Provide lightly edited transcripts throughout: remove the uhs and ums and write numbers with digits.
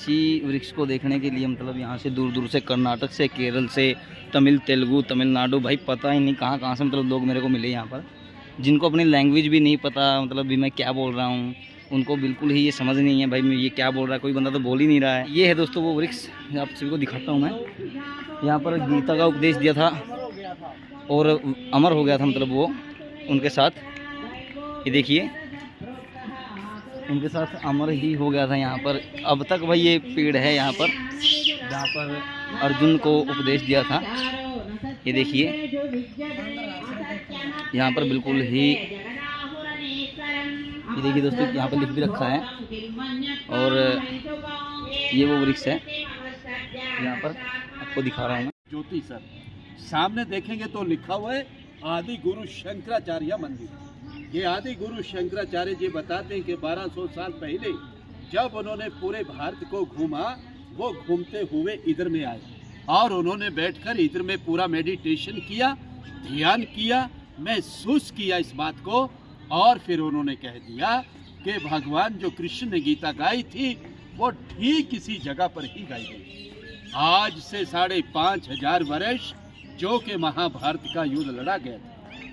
लीची वृक्ष को देखने के लिए मतलब यहाँ से दूर दूर से, कर्नाटक से, केरल से, तमिल, तेलुगु, तमिलनाडु, भाई पता ही नहीं कहाँ कहाँ से मतलब लोग मेरे को मिले यहाँ पर, जिनको अपनी लैंग्वेज भी नहीं पता, मतलब भी मैं क्या बोल रहा हूँ, उनको बिल्कुल ही ये समझ नहीं है भाई मैं ये क्या बोल रहा है, कोई बंदा तो बोल ही नहीं रहा है। ये है दोस्तों वो वृक्ष, आप सभी को दिखाता हूँ मैं। यहाँ पर गीता का उपदेश दिया था और अमर हो गया था, मतलब वो उनके साथ, ये देखिए उनके साथ अमर ही हो गया था यहाँ पर। अब तक भाई ये पेड़ है यहाँ पर जहाँ पर अर्जुन को उपदेश दिया था, ये देखिए यहाँ पर बिल्कुल ही, ये देखिए दोस्तों यहाँ पर लिख भी रखा है और ये वो वृक्ष है यहाँ पर आपको दिखा रहा हूँ मैं। ज्योति सर सामने देखेंगे तो लिखा हुआ है आदि गुरु शंकराचार्य मंदिर। ये आदि गुरु शंकराचार्य जी बताते हैं कि 1200 साल पहले जब उन्होंने पूरे भारत को घूमा, वो घूमते हुए इधर में आए और उन्होंने बैठकर इधर में पूरा मेडिटेशन किया, ध्यान किया, महसूस किया इस बात को, और फिर उन्होंने कह दिया कि भगवान जो कृष्ण ने गीता गाई थी वो ठीक इसी जगह पर ही गाई गई। आज से 5500 वर्ष जो कि महाभारत का युद्ध लड़ा गया था,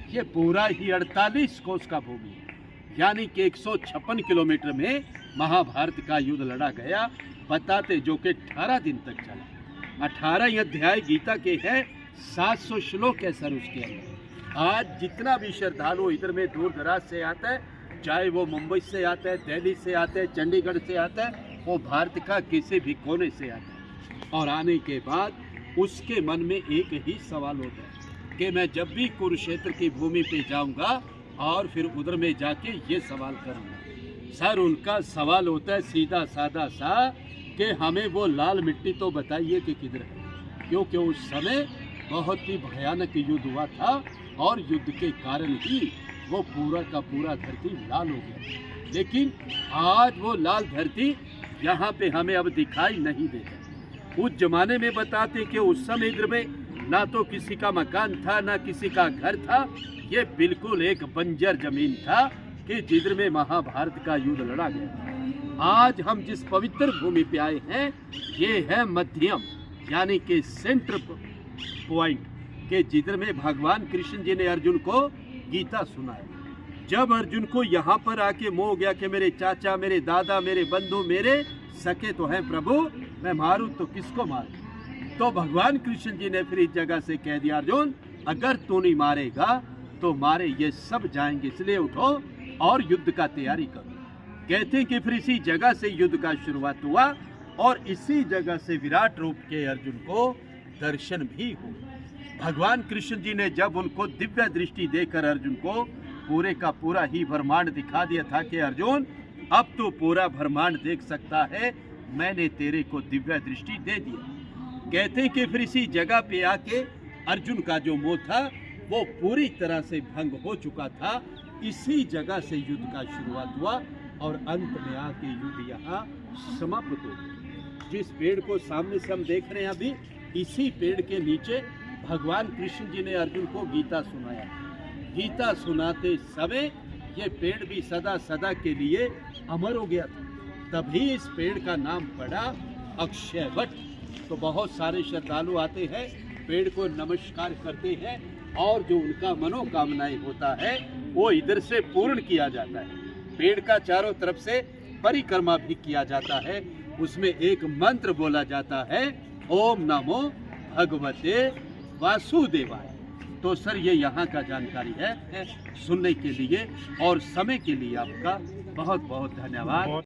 ये पूरा ही 48 कोस का भूमि है, यानी कि 156 किलोमीटर में महाभारत का युद्ध लड़ा गया। बताते जो कि 18 दिन तक चला। 18 अध्याय गीता के हैं, 700 श्लोक है सर उसके अंदर। आज जितना भी श्रद्धालु इधर में दूर दराज से आता है, चाहे वो मुंबई से आता है, दिल्ली से आता है, चंडीगढ़ से आता है, वो भारत का किसी भी कोने से आता है, और आने के बाद उसके मन में एक ही सवाल होता है कि मैं जब भी कुरुक्षेत्र की भूमि पे जाऊंगा और फिर उधर में जाके ये सवाल करूंगा। सर उनका सवाल होता है सीधा साधा सा कि हमें वो लाल मिट्टी तो बताइए कि किधर है, क्योंकि उस समय बहुत ही भयानक युद्ध हुआ था और युद्ध के कारण ही वो पूरा का पूरा धरती लाल हो गया। लेकिन आज वो लाल धरती यहाँ पे हमें अब दिखाई नहीं देता। उस जमाने में बताते कि उस समय इधर में ना तो किसी का मकान था, ना किसी का घर था, ये बिल्कुल एक बंजर जमीन था कि जिधर में महाभारत का युद्ध लड़ा गया। आज हम जिस पवित्र भूमि पे आए हैं, ये है मध्यम, यानी कि सेंटर पॉइंट, के जिधर में भगवान कृष्ण जी ने अर्जुन को गीता सुनाया। जब अर्जुन को यहाँ पर आके मोह गया कि मेरे चाचा, मेरे दादा, मेरे बंधु, मेरे सके तो हैं प्रभु, मैं मारूं तो किसको मारूं, तो भगवान कृष्ण जी ने फिर इस जगह से कह दिया अर्जुन अगर तू नहीं मारेगा तो मारे ये सब जाएंगे, इसलिए उठो और युद्ध का तैयारी करो। कहते हैं कि फिर इसी जगह से युद्ध का शुरुआत हुआ और इसी जगह से विराट रूप के अर्जुन को दर्शन भी हुआ। भगवान कृष्ण जी ने जब उनको दिव्य दृष्टि देकर अर्जुन को पूरे का पूरा ही ब्रह्मांड दिखा दिया था कि अर्जुन अब तो पूरा ब्रह्मांड देख सकता है, मैंने तेरे को दिव्य दृष्टि दे दिया। कहते हैं कि फिर इसी जगह पे आके अर्जुन का जो मोह था वो पूरी तरह से भंग हो चुका था। इसी जगह से युद्ध का शुरुआत हुआ और अंत में आके युद्ध यहाँ समाप्त हो गया। जिस पेड़ को सामने से हम देख रहे हैं अभी, इसी पेड़ के नीचे भगवान कृष्ण जी ने अर्जुन को गीता सुनाया। गीता सुनाते समय ये पेड़ भी सदा सदा के लिए अमर हो गया था, तभी इस पेड़ का नाम पड़ा अक्षयवट। तो बहुत सारे श्रद्धालु आते हैं, पेड़ को नमस्कार करते हैं और जो उनका मनोकामनाएं होता है वो इधर से पूर्ण किया जाता है। पेड़ का चारों तरफ से परिक्रमा भी किया जाता है, उसमें एक मंत्र बोला जाता है, ओम नमो भगवते वासुदेवाय। तो सर ये यहाँ का जानकारी है, सुनने के लिए और समय के लिए आपका बहुत बहुत धन्यवाद।